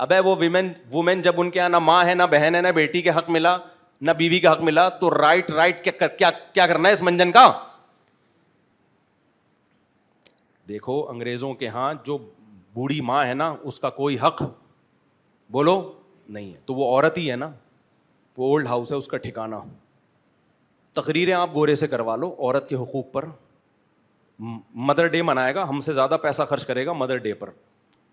ابے وہ وومن جب ان کے یہاں نہ ماں ہے نہ بہن ہے نہ بیٹی کے حق ملا نہ بیوی کا حق ملا, تو رائٹ کیا کرنا ہے اس منجن کا؟ دیکھو انگریزوں کے ہاں جو بوڑھی ماں ہے نا اس کا کوئی حق بولو نہیں ہے, تو وہ عورت ہی ہے نا, وہ اولڈ ہاؤس ہے اس کا ٹھکانہ. تقریریں آپ گورے سے کروا لو عورت کے حقوق پر, مدر ڈے منائے گا, ہم سے زیادہ پیسہ خرچ کرے گا مدر ڈے پر.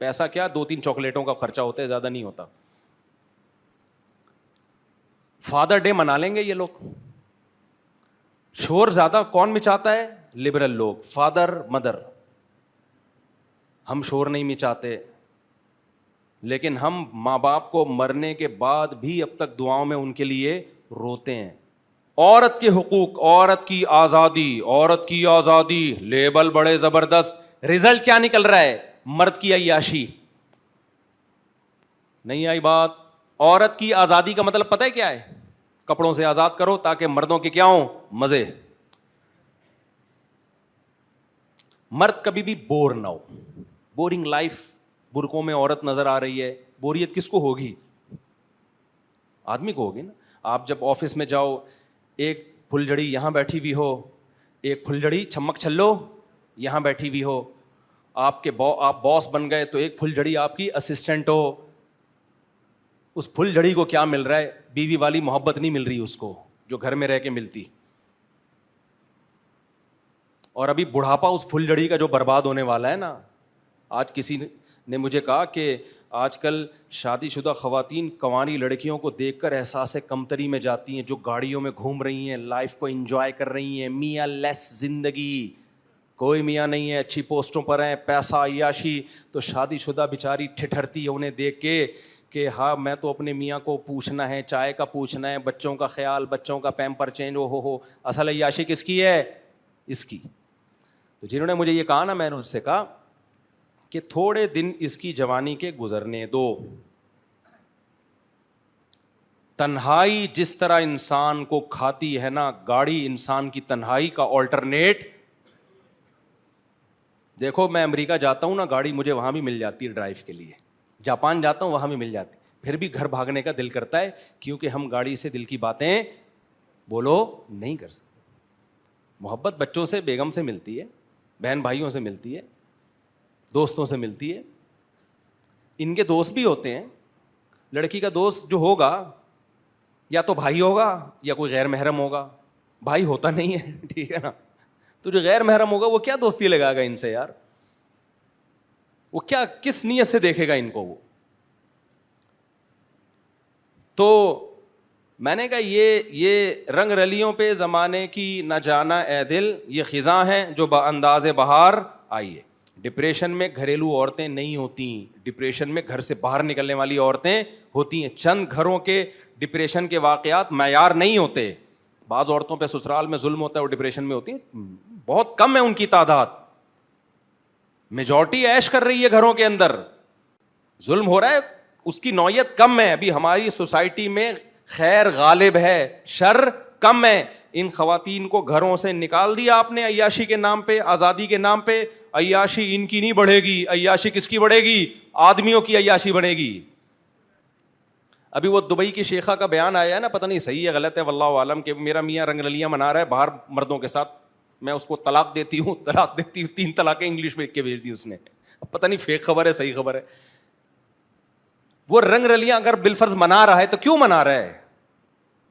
پیسہ کیا 2-3 چاکلیٹوں کا خرچہ ہوتا ہے, زیادہ نہیں ہوتا. فادر ڈے منا لیں گے یہ لوگ. شور زیادہ کون مچاتا ہے؟ لبرل لوگ, فادر مدر. ہم شور نہیں مچاتے, لیکن ہم ماں باپ کو مرنے کے بعد بھی اب تک دعاؤں میں ان کے لیے روتے ہیں. عورت کے حقوق, عورت کی آزادی, عورت کی آزادی, لیبل بڑے زبردست. رزلٹ کیا نکل رہا ہے؟ مرد کی عیاشی. نہیں آئی بات؟ عورت کی آزادی کا مطلب پتہ ہے کیا ہے؟ کپڑوں سے آزاد کرو تاکہ مردوں کے کیا ہوں مزے. مرد کبھی بھی بور نہ ہو. بورنگ لائف, برقعوں میں عورت نظر آ رہی ہے, بوریت کس کو ہوگی؟ آدمی کو ہوگی نا. آپ جب آفس میں جاؤ, ایک پھلجھڑی یہاں بیٹھی ہوئی ہو, ایک پھلجھڑی چھمک چھلو یہاں بیٹھی ہوئی ہو, آپ باس بن گئے تو ایک پھلجھڑی آپ کی اسسٹنٹ ہو. اس پھلجھڑی کو کیا مل رہا ہے؟ بیوی والی محبت نہیں مل رہی اس کو جو گھر میں رہ کے ملتی. اور ابھی بڑھاپا اس پھلجھڑی کا جو برباد ہونے والا ہے نا. آج کسی نے مجھے کہا کہ آج کل شادی شدہ خواتین کنواری لڑکیوں کو دیکھ کر احساس کمتری میں جاتی ہیں, جو گاڑیوں میں گھوم رہی ہیں, لائف کو انجوائے کر رہی ہیں, میاں لیس زندگی, کوئی میاں نہیں ہے, اچھی پوسٹوں پر ہیں, پیسہ عیاشی. تو شادی شدہ بیچاری ٹھٹھرتی ہے انہیں دیکھ کے کہ ہاں میں تو اپنے میاں کو پوچھنا ہے, چائے کا پوچھنا ہے, بچوں کا خیال, بچوں کا پیمپر چینج, ہو اصل عیاشی کس کی ہے؟ اس کی. تو جنہوں نے مجھے یہ کہا نا, میں نے اس سے کہا کہ تھوڑے دن اس کی جوانی کے گزرنے دو. تنہائی جس طرح انسان کو کھاتی ہے نا, گاڑی انسان کی تنہائی کا آلٹرنیٹ. دیکھو میں امریکہ جاتا ہوں نا, گاڑی مجھے وہاں بھی مل جاتی ہے ڈرائیو کے لیے. جاپان جاتا ہوں وہاں بھی مل جاتی, پھر بھی گھر بھاگنے کا دل کرتا ہے, کیونکہ ہم گاڑی سے دل کی باتیں بولو نہیں کر سکتے. محبت بچوں سے, بیگم سے ملتی ہے, بہن بھائیوں سے ملتی ہے, دوستوں سے ملتی ہے. ان کے دوست بھی ہوتے ہیں. لڑکی کا دوست جو ہوگا یا تو بھائی ہوگا یا کوئی غیر محرم ہوگا. بھائی ہوتا نہیں ہے, ٹھیک ہے نا. تو جو غیر محرم ہوگا وہ کیا دوستی لگائے گا ان سے یار؟ وہ کیا کس نیت سے دیکھے گا ان کو وہ؟ تو میں نے کہا یہ رنگ رلیوں پہ زمانے کی نہ جانا اے دل, یہ خزاں ہیں جو بانداز بہار آئی ہے. ڈپریشن میں گھریلو عورتیں نہیں ہوتی, ڈپریشن میں گھر سے باہر نکلنے والی عورتیں ہوتی ہیں. چند گھروں کے ڈپریشن کے واقعات معیار نہیں ہوتے. بعض عورتوں پہ سسرال میں ظلم ہوتا ہے, وہ ڈپریشن میں ہوتی ہیں, بہت کم ہے ان کی تعداد. میجورٹی عیش کر رہی ہے گھروں کے اندر, ظلم ہو رہا ہے, اس کی نوعیت کم ہے. ابھی ہماری سوسائٹی میں خیر غالب ہے, شر کم ہے. ان خواتین کو گھروں سے نکال دیا آپ نے عیاشی کے نام پہ, آزادی کے نام پہ. عیاشی ان کی نہیں بڑھے گی, عیاشی کس کی بڑھے گی؟ آدمیوں کی عیاشی بڑھے گی. ابھی وہ دبئی کی شیخہ کا بیان آیا ہے نا, پتہ نہیں صحیح ہے غلط ہے واللہ عالم, کہ میرا میاں رنگ رلیاں منا رہا ہے باہر مردوں کے ساتھ, میں اس کو طلاق دیتی ہوں 3 طلاقیں انگلش میں کے بھیج دی اس نے. اب پتہ نہیں فیک خبر ہے صحیح خبر ہے. وہ رنگ رلیاں اگر بالفرض منا رہا ہے تو کیوں منا رہا ہے؟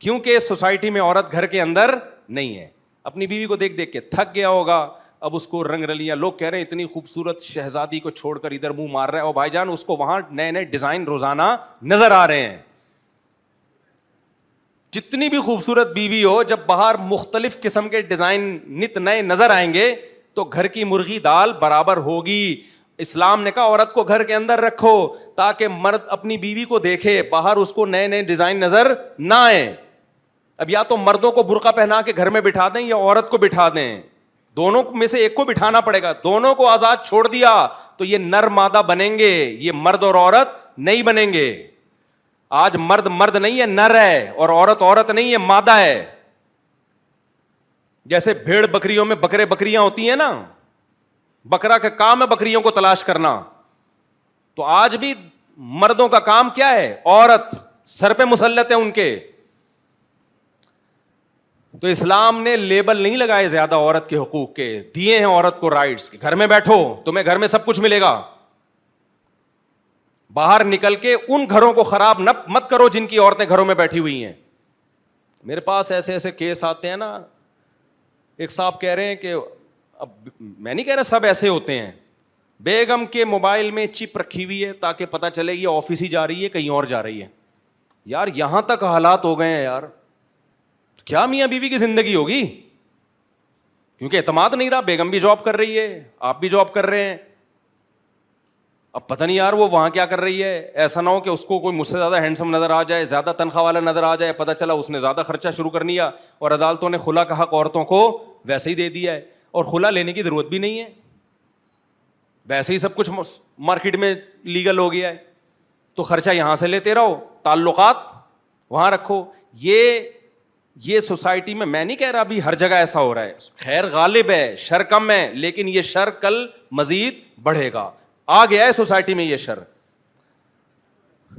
کیونکہ سوسائٹی میں عورت گھر کے اندر نہیں ہے. اپنی بیوی کو دیکھ دیکھ کے تھک گیا ہوگا, اب اس کو رنگ رلیاں. لوگ کہہ رہے ہیں اتنی خوبصورت شہزادی کو چھوڑ کر ادھر منہ مار رہا ہے, اور بھائی جان اس کو وہاں نئے نئے ڈیزائن روزانہ نظر آ رہے ہیں. جتنی بھی خوبصورت بیوی ہو, جب باہر مختلف قسم کے ڈیزائن نت نئے نظر آئیں گے تو گھر کی مرغی دال برابر ہوگی. اسلام نے کہا عورت کو گھر کے اندر رکھو تاکہ مرد اپنی بیوی کو دیکھے, باہر اس کو نئے نئے ڈیزائن نظر نہ آئے. اب یا تو مردوں کو برقع پہنا کے گھر میں بٹھا دیں یا عورت کو بٹھا دیں, دونوں میں سے ایک کو بٹھانا پڑے گا. دونوں کو آزاد چھوڑ دیا تو یہ نر مادہ بنیں گے, یہ مرد اور عورت نہیں بنیں گے. آج مرد مرد نہیں ہے, نر ہے, اور عورت عورت نہیں ہے, مادہ ہے. جیسے بھیڑ بکریوں میں بکرے بکریاں ہوتی ہیں نا, بکرا کا کام ہے بکریوں کو تلاش کرنا. تو آج بھی مردوں کا کام کیا ہے؟ عورت سر پہ مسلط ہے ان کے. تو اسلام نے لیبل نہیں لگائے زیادہ عورت کے حقوق کے, دیے ہیں عورت کو رائٹس, گھر میں بیٹھو تمہیں گھر میں سب کچھ ملے گا, باہر نکل کے ان گھروں کو خراب مت کرو جن کی عورتیں گھروں میں بیٹھی ہوئی ہیں. میرے پاس ایسے ایسے کیس آتے ہیں نا, ایک صاحب کہہ رہے ہیں کہ اب میں نہیں کہہ رہا سب ایسے ہوتے ہیں, بیگم کے موبائل میں چپ رکھی ہوئی ہے تاکہ پتہ چلے یہ آفس ہی جا رہی ہے کہیں اور جا رہی ہے. یار یہاں تک حالات ہو گئے ہیں یار, کیا میاں بیوی کی زندگی ہوگی؟ کیونکہ اعتماد نہیں رہا, بیگم بھی جاب کر رہی ہے, آپ بھی جاب کر رہے ہیں, اب پتہ نہیں یار وہ وہاں کیا کر رہی ہے. ایسا نہ ہو کہ اس کو کوئی مجھ سے زیادہ ہینڈسم نظر آ جائے, زیادہ تنخواہ والا نظر آ جائے, پتہ چلا اس نے زیادہ خرچہ شروع کر دیا, اور عدالتوں نے خلا کا حق عورتوں کو ویسے ہی دے دیا ہے, اور خلا لینے کی ضرورت بھی نہیں ہے, ویسے ہی سب کچھ مارکیٹ میں لیگل ہو گیا ہے. تو خرچہ یہاں سے لیتے رہو, تعلقات وہاں رکھو. یہ سوسائٹی میں نہیں کہہ رہا ابھی ہر جگہ ایسا ہو رہا ہے, خیر غالب ہے, شر کم ہے, لیکن یہ شر کل مزید بڑھے گا, آ گیا ہے سوسائٹی میں یہ شر.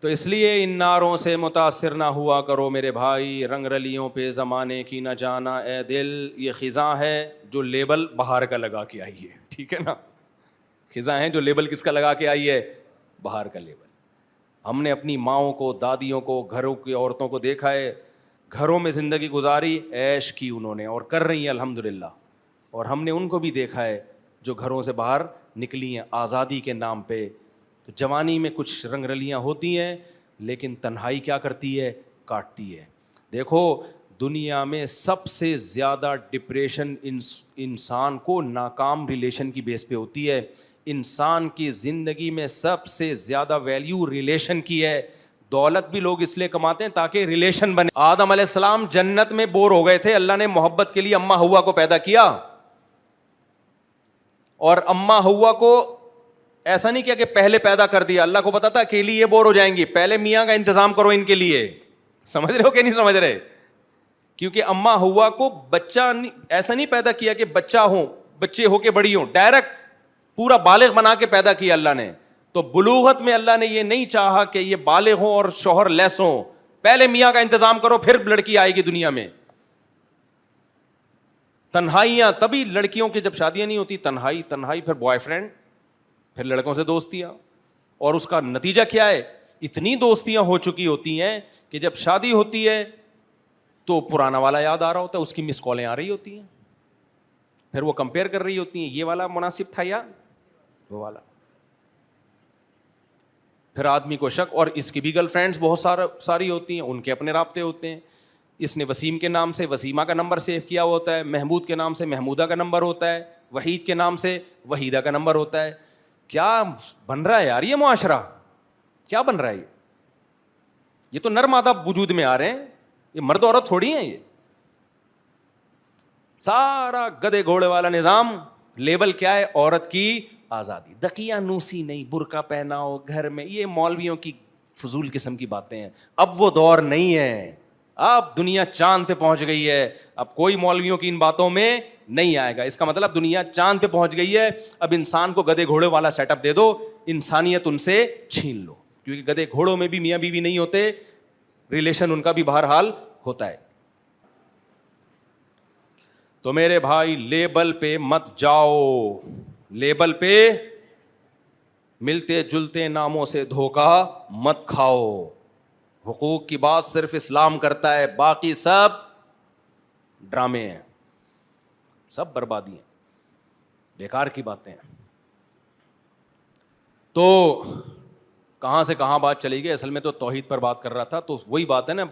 تو اس لیے ان نعروں سے متاثر نہ ہوا کرو میرے بھائی, رنگ رلیوں پہ زمانے کی نہ جانا اے دل, یہ خزاں ہے جو لیبل باہر کا لگا کے آئی ہے, ٹھیک ہے نا, خزاں ہیں جو لیبل کس کا لگا کے آئی ہے؟ باہر کا لیبل. ہم نے اپنی ماؤں کو, دادیوں کو, گھروں کی عورتوں کو دیکھا ہے, گھروں میں زندگی گزاری, عیش کی انہوں نے اور کر رہی ہیں الحمدللہ, اور ہم نے ان کو بھی دیکھا ہے جو گھروں سے باہر نکلی ہیں آزادی کے نام پہ. تو جوانی میں کچھ رنگ رلیاں ہوتی ہیں, لیکن تنہائی کیا کرتی ہے؟ کاٹتی ہے. دیکھو دنیا میں سب سے زیادہ ڈپریشن انسان کو ناکام ریلیشن کی بیس پہ ہوتی ہے. انسان کی زندگی میں سب سے زیادہ ویلیو ریلیشن کی ہے. دولت بھی لوگ اس لیے کماتے ہیں تاکہ ریلیشن بنے. آدم علیہ السلام جنت میں بور ہو گئے تھے, اللہ نے محبت کے لیے اماں ہوا کو پیدا کیا, اور اماں ہوا کو ایسا نہیں کیا کہ پہلے پیدا کر دیا, اللہ کو پتا تھا اکیلی یہ بور ہو جائیں گی, پہلے میاں کا انتظام کرو ان کے لیے. سمجھ رہے ہو کہ نہیں سمجھ رہے؟ کیونکہ اماں ہوا کو بچہ ایسا نہیں پیدا کیا کہ بچے ہو کے بڑی ہوں, ڈائریکٹ پورا بالغ بنا کے پیدا کیا اللہ نے. تو بلوغت میں اللہ نے یہ نہیں چاہا کہ یہ بالغ ہوں اور شوہر لیس ہوں, پہلے میاں کا انتظام کرو پھر لڑکی آئے گی دنیا میں. تنہائیاں, تبھی لڑکیوں کی جب شادیاں نہیں ہوتی, تنہائی, پھر بوائے فرینڈ, پھر لڑکوں سے دوستیاں, اور اس کا نتیجہ کیا ہے؟ اتنی دوستیاں ہو چکی ہوتی ہیں کہ جب شادی ہوتی ہے تو پرانا والا یاد آ رہا ہوتا ہے, اس کی مس کالیں آ رہی ہوتی ہیں, پھر وہ کمپیئر کر رہی ہوتی ہیں, یہ والا مناسب تھا یا وہ والا. پھر آدمی کو شک, اور اس کی بھی گرل فرینڈز بہت ساری ہوتی ہیں, ان کے اپنے رابطے ہوتے ہیں. اس نے وسیم کے نام سے وسیمہ کا نمبر سیو کیا ہوتا ہے, محمود کے نام سے محمودہ کا نمبر ہوتا ہے, وحید کے نام سے وحیدہ کا نمبر ہوتا ہے. کیا بن رہا ہے یار یہ معاشرہ, کیا بن رہا ہے یہ تو نر مادہ وجود میں آ رہے ہیں, یہ مرد عورت تھوڑی ہیں, یہ سارا گدے گھوڑے والا نظام. لیبل کیا ہے؟ عورت کی آزادی. دقیانوسی نہیں, برقع پہناؤ گھر میں, یہ مولویوں کی فضول قسم کی باتیں ہیں. اب وہ دور نہیں ہے, اب دنیا چاند پہ پہنچ گئی ہے, اب کوئی مولویوں کی ان باتوں میں نہیں آئے گا. اس کا مطلب دنیا چاند پہ پہنچ گئی ہے, اب انسان کو گدے گھوڑے والا سیٹ اپ دے دو, انسانیت ان سے چھین لو, کیونکہ گدے گھوڑوں میں بھی میاں بیوی نہیں ہوتے, ریلیشن ان کا بھی بہرحال ہوتا ہے. تو میرے بھائی لیبل پہ مت جاؤ, لیبل پہ ملتے جلتے ناموں سے دھوکا مت کھاؤ. حقوق کی بات صرف اسلام کرتا ہے, باقی سب ڈرامے ہیں, سب بربادی ہیں, بیکار کی باتیں ہیں. تو کہاں سے کہاں بات چلی گئی, اصل میں تو توحید پر بات کر رہا تھا. تو وہی بات ہے نا,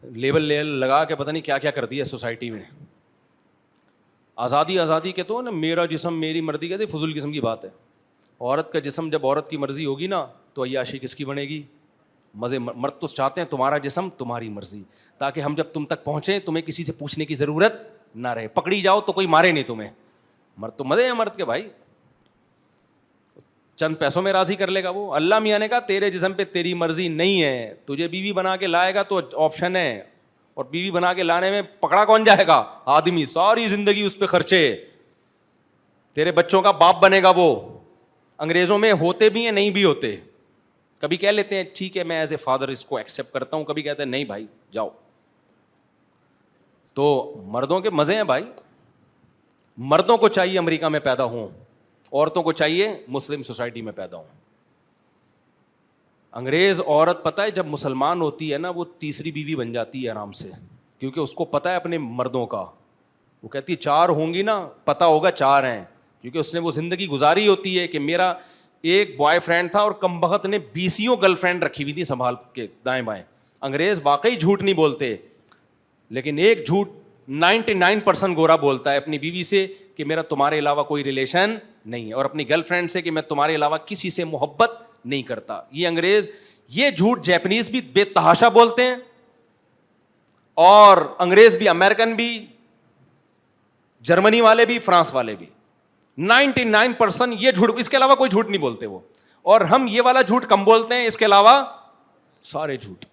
لیبل لگا کے پتہ نہیں کیا کیا کر دیا سوسائٹی میں. آزادی کے تو نا, میرا جسم میری مرضی, کہتے فضول قسم کی بات ہے. عورت کا جسم جب عورت کی مرضی ہوگی نا تو عیاشی کس کی بنے گی؟ مزے. مرد تو چاہتے ہیں تمہارا جسم تمہاری مرضی, تاکہ ہم جب تم تک پہنچیں تمہیں کسی سے پوچھنے کی ضرورت نہ رہے, پکڑی جاؤ تو کوئی مارے نہیں تمہیں. مرد تو مزے ہیں مرد کے بھائی, چند پیسوں میں راضی کر لے گا وہ. اللہ میاں نے کہا تیرے جسم پہ تیری مرضی نہیں ہے, تجھے بیوی بنا کے لائے گا تو آپشن ہے, اور بیوی بنا کے لانے میں پکڑا کون جائے گا؟ آدمی. ساری زندگی اس پہ خرچے, تیرے بچوں کا باپ بنے گا وہ. انگریزوں میں ہوتے بھی ہیں, نہیں بھی ہوتے, کبھی کہہ لیتے ہیں ٹھیک ہے میں ایز اے فادر اس کو ایکسیپٹ کرتا ہوں, کبھی کہتے ہیں نہیں بھائی جاؤ. تو مردوں کے مزے ہیں بھائی, مردوں کو چاہیے امریکہ میں پیدا ہوں, عورتوں کو چاہیے مسلم سوسائٹی میں پیدا ہوں. انگریز عورت پتہ ہے جب مسلمان ہوتی ہے نا وہ تیسری بیوی بن جاتی ہے آرام سے, کیونکہ اس کو پتہ ہے اپنے مردوں کا. وہ کہتی ہے 4 ہوں گی نا, پتہ ہوگا 4 ہیں, کیونکہ اس نے وہ زندگی گزاری ہوتی ہے کہ میرا ایک بوائے فرینڈ تھا اور کم بخت نے 20 گرل فرینڈ رکھی ہوئی تھی سنبھال کے دائیں بائیں. انگریز واقعی جھوٹ نہیں بولتے, لیکن ایک جھوٹ 99% گورا بولتا ہے اپنی بیوی سے کہ میرا تمہارے علاوہ کوئی ریلیشن نہیں ہے, اور اپنی گرل فرینڈ سے کہ میں تمہارے علاوہ کسی سے محبت نہیں کرتا. یہ انگریز, یہ جھوٹ جیپنیز بھی بے تحاشا بولتے ہیں, اور انگریز بھی, امریکن بھی, جرمنی والے بھی, فرانس والے بھی. 99% یہ جھوٹ, اس کے علاوہ کوئی جھوٹ نہیں بولتے وہ. اور ہم یہ والا جھوٹ کم بولتے ہیں, اس کے علاوہ سارے جھوٹ.